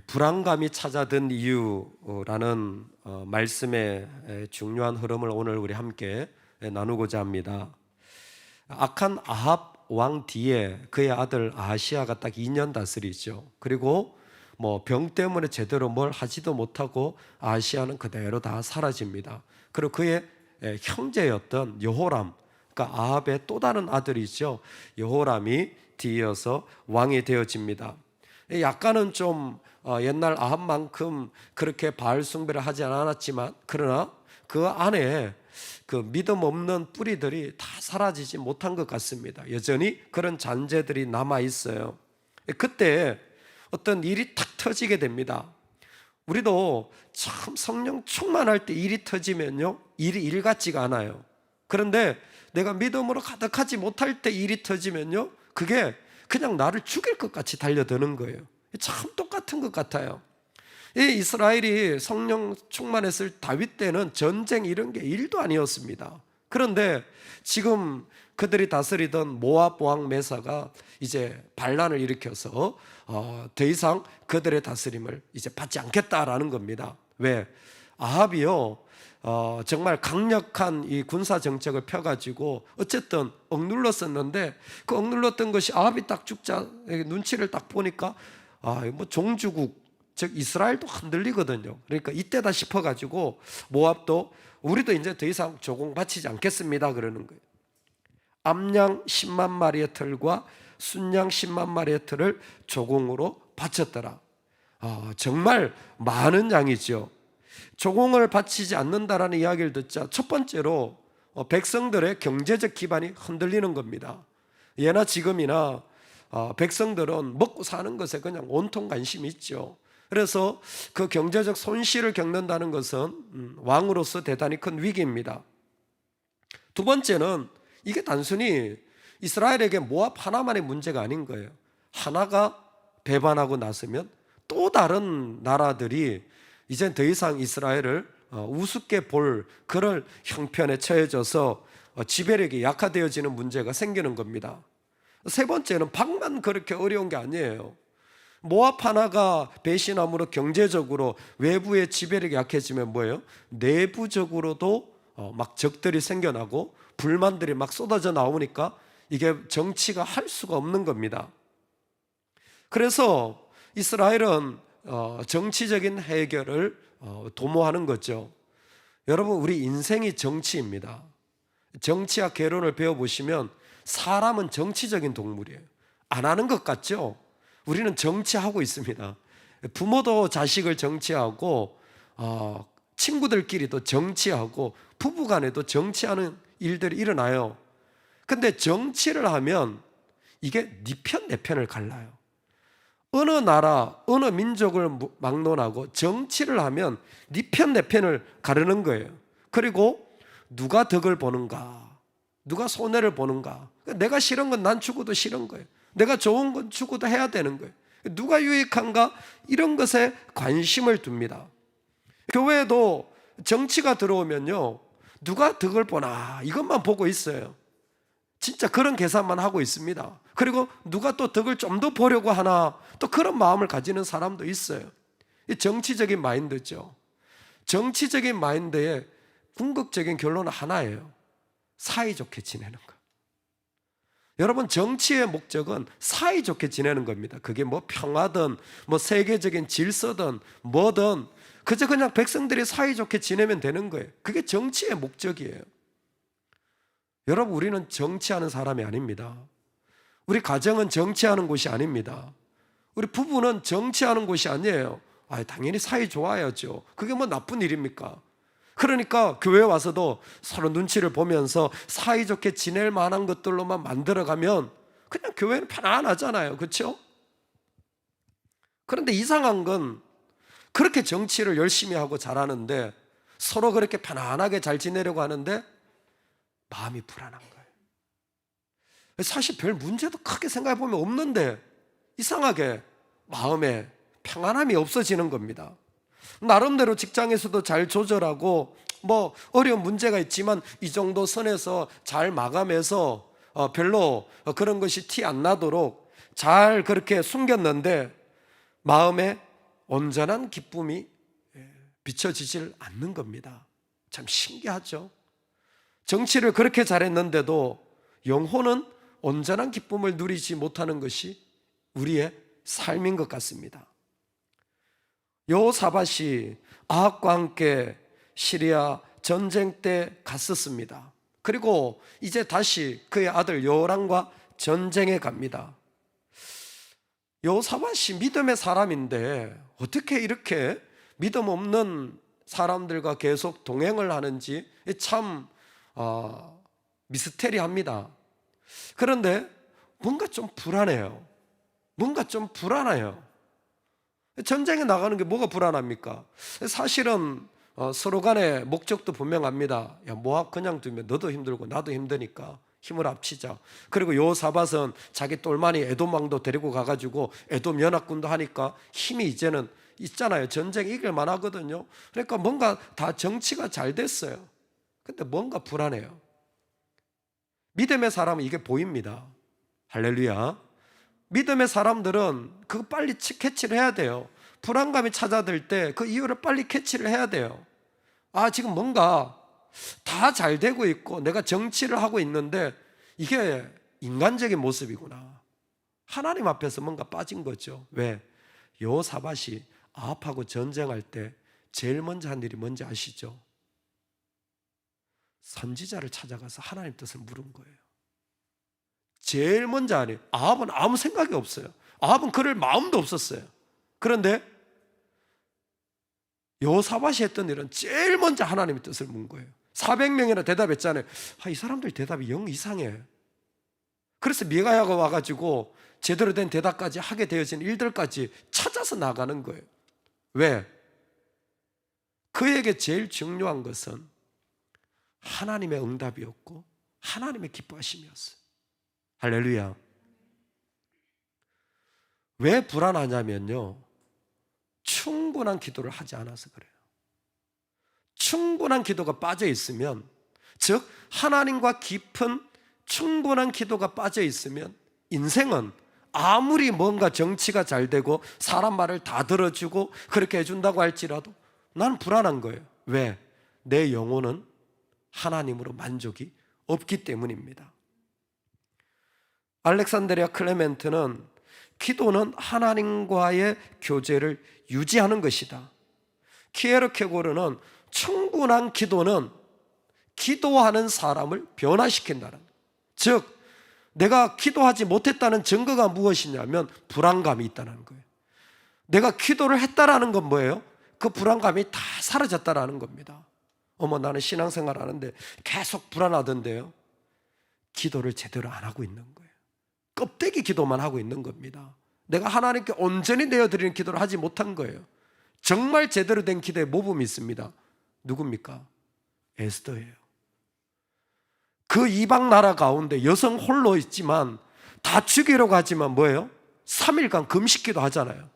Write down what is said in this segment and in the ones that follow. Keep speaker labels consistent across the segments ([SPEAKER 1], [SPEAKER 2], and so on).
[SPEAKER 1] 불안감이 찾아든 이유라는 말씀의 중요한 흐름을 오늘 우리 함께 나누고자 합니다. 악한 아합 왕 뒤에 그의 아들 아하시아가 딱 2년 다스리죠. 그리고 병 때문에 제대로 뭘 하지도 못하고 아하시아는 그대로 다 사라집니다. 그리고 그의 형제였던 여호람, 그러니까 아합의 또 다른 아들이죠. 여호람이 뒤이어서 왕이 되어집니다. 약간은 좀 옛날 아합만큼 그렇게 바알 숭배를 하지 않았지만, 그러나 그 안에 그 믿음 없는 뿌리들이 다 사라지지 못한 것 같습니다. 여전히 그런 잔재들이 남아 있어요. 그때 어떤 일이 탁 터지게 됩니다. 우리도 참 성령 충만할 때 일이 터지면요, 일이 일 같지가 않아요. 그런데 내가 믿음으로 가득하지 못할 때 일이 터지면요, 그게 그냥 나를 죽일 것 같이 달려드는 거예요. 참 똑같은 것 같아요. 이 이스라엘이 성령 충만했을 다윗 때는 전쟁 이런 게 일도 아니었습니다. 그런데 지금 그들이 다스리던 모압 왕 메사가 이제 반란을 일으켜서 더 이상 그들의 다스림을 이제 받지 않겠다라는 겁니다. 왜? 아합이요, 정말 강력한 이 군사 정책을 펴가지고 어쨌든 억눌렀었는데, 그 억눌렀던 것이 아합이 딱 죽자 눈치를 딱 보니까 종주국, 즉 이스라엘도 흔들리거든요. 그러니까 이때다 싶어가지고 모압도 우리도 이제 더 이상 조공 바치지 않겠습니다 그러는 거예요. 암양 10만 마리의 틀과 순양 10만 마리의 틀을 조공으로 바쳤더라. 정말 많은 양이죠. 조공을 바치지 않는다라는 이야기를 듣자 첫 번째로 백성들의 경제적 기반이 흔들리는 겁니다. 예나 지금이나 백성들은 먹고 사는 것에 그냥 온통 관심이 있죠. 그래서 그 경제적 손실을 겪는다는 것은 왕으로서 대단히 큰 위기입니다. 두 번째는 이게 단순히 이스라엘에게 모압 하나만의 문제가 아닌 거예요. 하나가 배반하고 나서면 또 다른 나라들이 이젠 더 이상 이스라엘을 우습게 볼 그런 형편에 처해져서 지배력이 약화되어지는 문제가 생기는 겁니다. 세 번째는 방만 그렇게 어려운 게 아니에요. 모압 하나가 배신함으로 경제적으로 외부의 지배력이 약해지면 뭐예요? 내부적으로도 막 적들이 생겨나고 불만들이 막 쏟아져 나오니까 이게 정치가 할 수가 없는 겁니다. 그래서 이스라엘은 정치적인 해결을 도모하는 거죠. 여러분, 우리 인생이 정치입니다. 정치학 개론을 배워보시면 사람은 정치적인 동물이에요. 안 하는 것 같죠? 우리는 정치하고 있습니다. 부모도 자식을 정치하고 친구들끼리도 정치하고 부부간에도 정치하는 일들이 일어나요. 근데 정치를 하면 이게 네 편 내 편을 갈라요. 어느 나라, 어느 민족을 막론하고 정치를 하면 네 편 내 편을 가르는 거예요. 그리고 누가 덕을 보는가, 누가 손해를 보는가. 내가 싫은 건 난 죽어도 싫은 거예요. 내가 좋은 건 죽어도 해야 되는 거예요. 누가 유익한가, 이런 것에 관심을 둡니다. 교회에도 정치가 들어오면요, 누가 덕을 보나 이것만 보고 있어요. 진짜 그런 계산만 하고 있습니다. 그리고 누가 또 덕을 좀 더 보려고 하나, 또 그런 마음을 가지는 사람도 있어요. 이 정치적인 마인드죠. 정치적인 마인드의 궁극적인 결론은 하나예요. 사이좋게 지내는 것. 여러분, 정치의 목적은 사이좋게 지내는 겁니다. 그게 평화든 세계적인 질서든 뭐든 그저 그냥 백성들이 사이좋게 지내면 되는 거예요. 그게 정치의 목적이에요. 여러분, 우리는 정치하는 사람이 아닙니다. 우리 가정은 정치하는 곳이 아닙니다. 우리 부부는 정치하는 곳이 아니에요. 당연히 사이 좋아야죠. 그게 나쁜 일입니까? 그러니까 교회에 와서도 서로 눈치를 보면서 사이좋게 지낼 만한 것들로만 만들어가면 그냥 교회는 편안하잖아요. 그렇죠? 그런데 이상한 건 그렇게 정치를 열심히 하고 잘하는데, 서로 그렇게 편안하게 잘 지내려고 하는데 마음이 불안한 거예요. 사실 별 문제도 크게 생각해보면 없는데 이상하게 마음에 평안함이 없어지는 겁니다. 나름대로 직장에서도 잘 조절하고 어려운 문제가 있지만 이 정도 선에서 잘 마감해서 별로 그런 것이 티 안 나도록 잘 그렇게 숨겼는데 마음에 온전한 기쁨이 비춰지질 않는 겁니다. 참 신기하죠. 정치를 그렇게 잘했는데도 영혼은 온전한 기쁨을 누리지 못하는 것이 우리의 삶인 것 같습니다. 여호사밧이 아합과 함께 시리아 전쟁 때 갔었습니다. 그리고 이제 다시 그의 아들 여호람과 전쟁에 갑니다. 여호사밧이 믿음의 사람인데 어떻게 이렇게 믿음 없는 사람들과 계속 동행을 하는지 참 미스테리합니다. 그런데 뭔가 좀 불안해요. 뭔가 좀 불안해요. 전쟁에 나가는 게 뭐가 불안합니까? 사실은 서로 간의 목적도 분명합니다. 야, 모압 그냥 두면 너도 힘들고 나도 힘드니까 힘을 합치자. 그리고 여호사밧은 자기 똘마니 에돔 왕도 데리고 가가지고 에돔 연합군도 하니까 힘이 이제는 있잖아요. 전쟁 이길 만하거든요. 그러니까 뭔가 다 정치가 잘 됐어요. 근데 뭔가 불안해요. 믿음의 사람은 이게 보입니다. 할렐루야. 믿음의 사람들은 그거 빨리 캐치를 해야 돼요. 불안감이 찾아들 때 그 이유를 빨리 캐치를 해야 돼요. 아, 지금 뭔가 다 잘 되고 있고 내가 정치를 하고 있는데 이게 인간적인 모습이구나. 하나님 앞에서 뭔가 빠진 거죠. 왜? 여호사밧이 아합하고 전쟁할 때 제일 먼저 한 일이 뭔지 아시죠? 선지자를 찾아가서 하나님 뜻을 물은 거예요. 제일 먼저 하니 아합은 아무 생각이 없어요. 아합은 그럴 마음도 없었어요. 그런데 여호사밧이 했던 일은 제일 먼저 하나님의 뜻을 문 거예요. 400명이나 대답했잖아요. 이 사람들 대답이 영 이상해. 그래서 미가야가 와가지고 제대로 된 대답까지 하게 되어진 일들까지 찾아서 나가는 거예요. 왜? 그에게 제일 중요한 것은 하나님의 응답이었고 하나님의 기뻐하심이었어요. 할렐루야. 왜 불안하냐면요, 충분한 기도를 하지 않아서 그래요. 충분한 기도가 빠져 있으면, 즉 하나님과 깊은 충분한 기도가 빠져 있으면 인생은 아무리 뭔가 정치가 잘 되고 사람 말을 다 들어주고 그렇게 해준다고 할지라도 나는 불안한 거예요. 왜? 내 영혼은 하나님으로 만족이 없기 때문입니다. 알렉산드리아 클레멘트는 기도는 하나님과의 교제를 유지하는 것이다. 키에르케고르는 충분한 기도는 기도하는 사람을 변화시킨다는, 즉 내가 기도하지 못했다는 증거가 무엇이냐면 불안감이 있다는 거예요. 내가 기도를 했다라는 건 뭐예요? 그 불안감이 다 사라졌다라는 겁니다. 어머, 나는 신앙생활 하는데 계속 불안하던데요. 기도를 제대로 안 하고 있는 거예요. 껍데기 기도만 하고 있는 겁니다. 내가 하나님께 온전히 내어드리는 기도를 하지 못한 거예요. 정말 제대로 된 기도에 모범이 있습니다. 누굽니까? 에스더예요. 그 이방 나라 가운데 여성 홀로 있지만 다 죽이려고 하지만 뭐예요? 3일간 금식기도 하잖아요.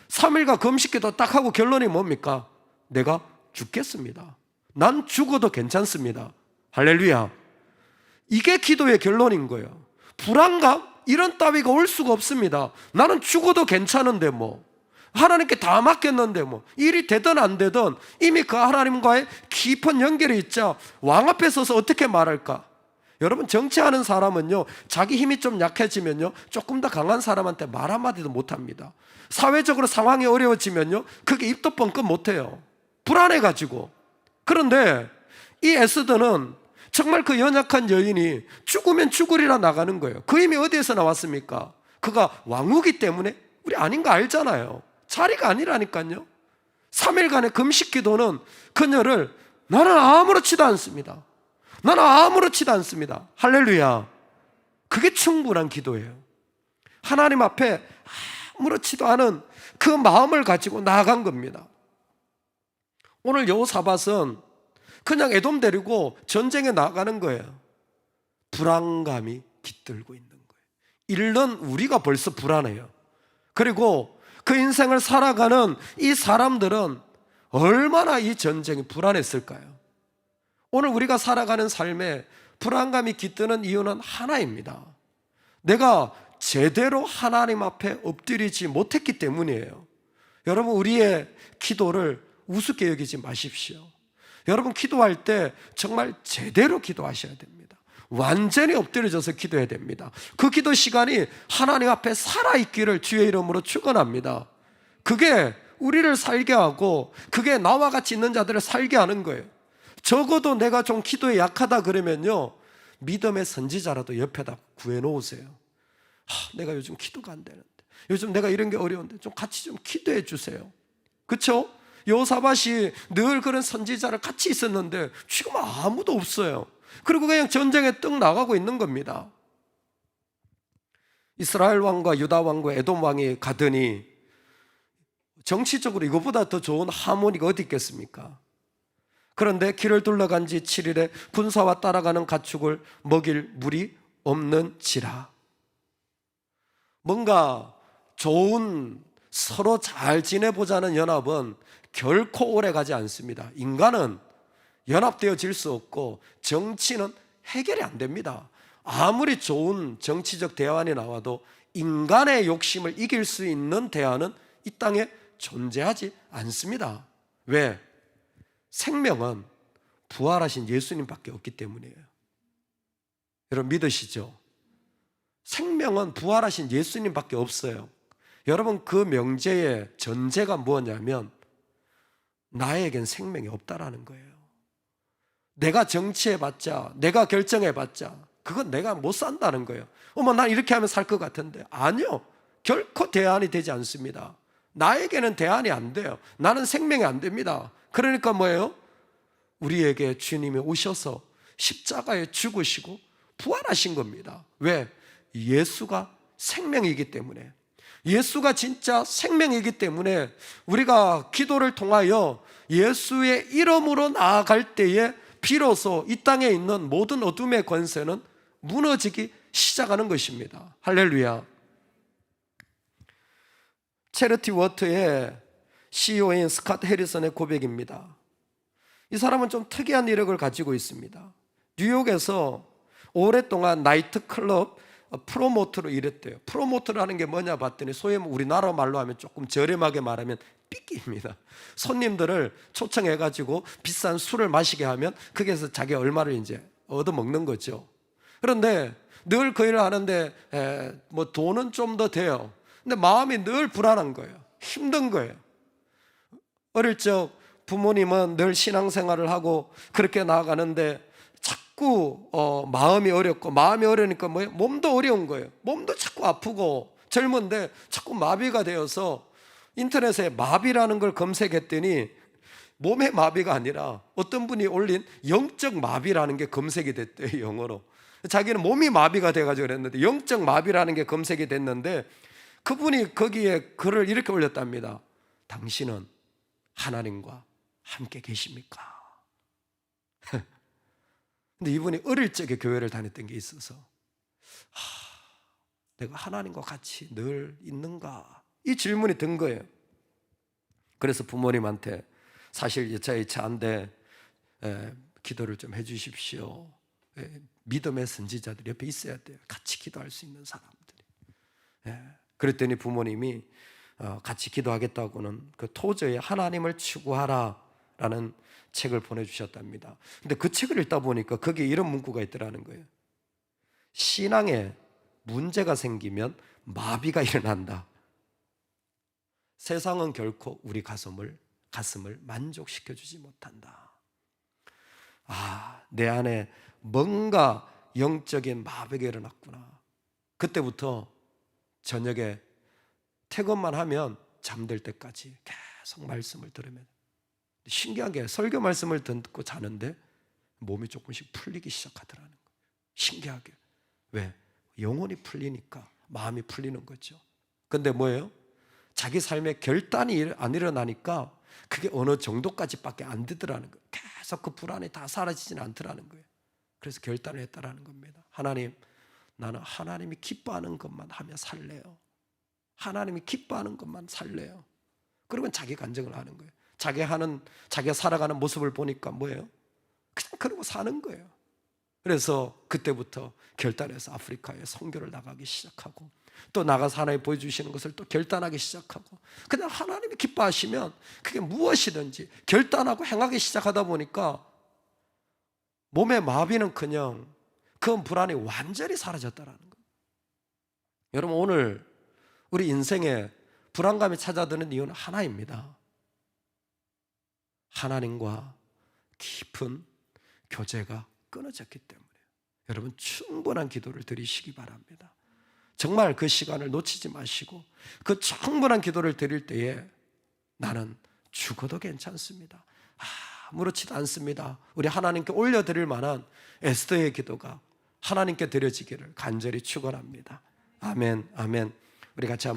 [SPEAKER 1] 3일간 금식기도 딱 하고 결론이 뭡니까? 내가 죽겠습니다. 난 죽어도 괜찮습니다. 할렐루야. 이게 기도의 결론인 거예요. 불안감? 이런 따위가 올 수가 없습니다. 나는 죽어도 괜찮은데 하나님께 다 맡겼는데 일이 되든 안 되든 이미 그 하나님과의 깊은 연결이 있자 왕 앞에 서서 어떻게 말할까? 여러분, 정치하는 사람은요, 자기 힘이 좀 약해지면요, 조금 더 강한 사람한테 말 한마디도 못합니다. 사회적으로 상황이 어려워지면요, 그게 입도 뻥끗 못해요. 불안해가지고. 그런데 이 에스더는 정말 그 연약한 여인이 죽으면 죽으리라 나가는 거예요. 그 힘이 어디에서 나왔습니까? 그가 왕후기 때문에? 우리 아닌 거 알잖아요. 자리가 아니라니까요. 3일간의 금식 기도는 그녀를 나는 아무렇지도 않습니다. 나는 아무렇지도 않습니다. 할렐루야. 그게 충분한 기도예요. 하나님 앞에 아무렇지도 않은 그 마음을 가지고 나아간 겁니다. 오늘 여호사밧은 그냥 에돔 데리고 전쟁에 나가는 거예요. 불안감이 깃들고 있는 거예요. 잃는 우리가 벌써 불안해요. 그리고 그 인생을 살아가는 이 사람들은 얼마나 이 전쟁이 불안했을까요? 오늘 우리가 살아가는 삶에 불안감이 깃드는 이유는 하나입니다. 내가 제대로 하나님 앞에 엎드리지 못했기 때문이에요. 여러분, 우리의 기도를 우습게 여기지 마십시오. 여러분, 기도할 때 정말 제대로 기도하셔야 됩니다. 완전히 엎드려져서 기도해야 됩니다. 그 기도 시간이 하나님 앞에 살아있기를 주의 이름으로 축원합니다. 그게 우리를 살게 하고 그게 나와 같이 있는 자들을 살게 하는 거예요. 적어도 내가 좀 기도에 약하다 그러면요, 믿음의 선지자라도 옆에다 구해놓으세요. 내가 요즘 기도가 안 되는데, 요즘 내가 이런 게 어려운데 좀 같이 좀 기도해 주세요. 그렇죠? 여호사밧이 늘 그런 선지자를 같이 있었는데 지금 아무도 없어요. 그리고 그냥 전쟁에 떡 나가고 있는 겁니다. 이스라엘 왕과 유다 왕과 에돔 왕이 가더니 정치적으로 이것보다 더 좋은 하모니가 어디 있겠습니까? 그런데 길을 둘러간 지 7일에 군사와 따라가는 가축을 먹일 물이 없는지라. 뭔가 좋은 서로 잘 지내보자는 연합은 결코 오래 가지 않습니다. 인간은 연합되어질 수 없고 정치는 해결이 안 됩니다. 아무리 좋은 정치적 대안이 나와도 인간의 욕심을 이길 수 있는 대안은 이 땅에 존재하지 않습니다. 왜? 생명은 부활하신 예수님밖에 없기 때문이에요. 여러분 믿으시죠? 생명은 부활하신 예수님밖에 없어요. 여러분, 그 명제의 전제가 뭐냐면 나에겐 생명이 없다라는 거예요. 내가 정치해봤자, 내가 결정해봤자 그건 내가 못 산다는 거예요. 난 이렇게 하면 살 것 같은데. 아니요, 결코 대안이 되지 않습니다. 나에게는 대안이 안 돼요. 나는 생명이 안 됩니다. 그러니까 뭐예요? 우리에게 주님이 오셔서 십자가에 죽으시고 부활하신 겁니다. 왜? 예수가 생명이기 때문에. 예수가 진짜 생명이기 때문에 우리가 기도를 통하여 예수의 이름으로 나아갈 때에 비로소 이 땅에 있는 모든 어둠의 권세는 무너지기 시작하는 것입니다. 할렐루야. 체리티 워터의 CEO인 스캇 해리슨의 고백입니다. 이 사람은 좀 특이한 이력을 가지고 있습니다. 뉴욕에서 오랫동안 나이트클럽 프로모터로 일했대요. 프로모터라는 게 뭐냐 봤더니 소위 우리나라 말로 하면 조금 저렴하게 말하면 삐끼입니다. 손님들을 초청해가지고 비싼 술을 마시게 하면 거기에서 자기 얼마를 이제 얻어먹는 거죠. 그런데 늘 그 일을 하는데 뭐 돈은 좀 더 돼요. 근데 마음이 늘 불안한 거예요. 힘든 거예요. 어릴 적 부모님은 늘 신앙생활을 하고 그렇게 나아가는데 자꾸 마음이 어렵고, 마음이 어려우니까 뭐예요? 몸도 어려운 거예요. 몸도 자꾸 아프고 젊은데 자꾸 마비가 되어서 인터넷에 마비라는 걸 검색했더니 몸의 마비가 아니라 어떤 분이 올린 영적 마비라는 게 검색이 됐대요, 영어로. 자기는 몸이 마비가 돼가지고 그랬는데 영적 마비라는 게 검색이 됐는데 그분이 거기에 글을 이렇게 올렸답니다. 당신은 하나님과 함께 계십니까? 근데 이분이 어릴 적에 교회를 다녔던 게 있어서 내가 하나님과 같이 늘 있는가? 이 질문이 든 거예요. 그래서 부모님한테 사실 여차여차한데 기도를 좀 해주십시오. 믿음의 선지자들이 옆에 있어야 돼요. 같이 기도할 수 있는 사람들이. 그랬더니 부모님이 같이 기도하겠다고는 그 토저에 하나님을 추구하라 라는 책을 보내주셨답니다. 근데 그 책을 읽다 보니까 거기에 이런 문구가 있더라는 거예요. 신앙에 문제가 생기면 마비가 일어난다. 세상은 결코 우리 가슴을 만족시켜주지 못한다. 내 안에 뭔가 영적인 마비가 일어났구나. 그때부터 저녁에 퇴근만 하면 잠들 때까지 계속 말씀을 들으면, 신기한 게 설교 말씀을 듣고 자는데 몸이 조금씩 풀리기 시작하더라는 거예요. 신기하게. 왜? 영혼이 풀리니까 마음이 풀리는 거죠. 근데 뭐예요? 자기 삶에 결단이 안 일어나니까 그게 어느 정도까지밖에 안 되더라는 거예요. 계속 그 불안이 다 사라지지는 않더라는 거예요. 그래서 결단을 했다라는 겁니다. 하나님, 나는 하나님이 기뻐하는 것만 하며 살래요. 하나님이 기뻐하는 것만 살래요. 그러면 자기 간증을 하는 거예요. 자기가 살아가는 모습을 보니까 뭐예요? 그냥 그러고 사는 거예요. 그래서 그때부터 결단해서 아프리카에 선교를 나가기 시작하고 또 나가서 하나님이 보여주시는 것을 또 결단하기 시작하고, 그냥 하나님이 기뻐하시면 그게 무엇이든지 결단하고 행하기 시작하다 보니까 몸의 마비는커녕 그 불안이 완전히 사라졌다라는 거예요. 여러분, 오늘 우리 인생에 불안감이 찾아드는 이유는 하나입니다. 하나님과 깊은 교제가 끊어졌기 때문에. 여러분, 충분한 기도를 드리시기 바랍니다. 정말 그 시간을 놓치지 마시고 그 충분한 기도를 드릴 때에 나는 죽어도 괜찮습니다, 아무렇지도 않습니다, 우리 하나님께 올려드릴 만한 에스더의 기도가 하나님께 드려지기를 간절히 축원합니다. 아멘, 아멘. 우리 같이 한번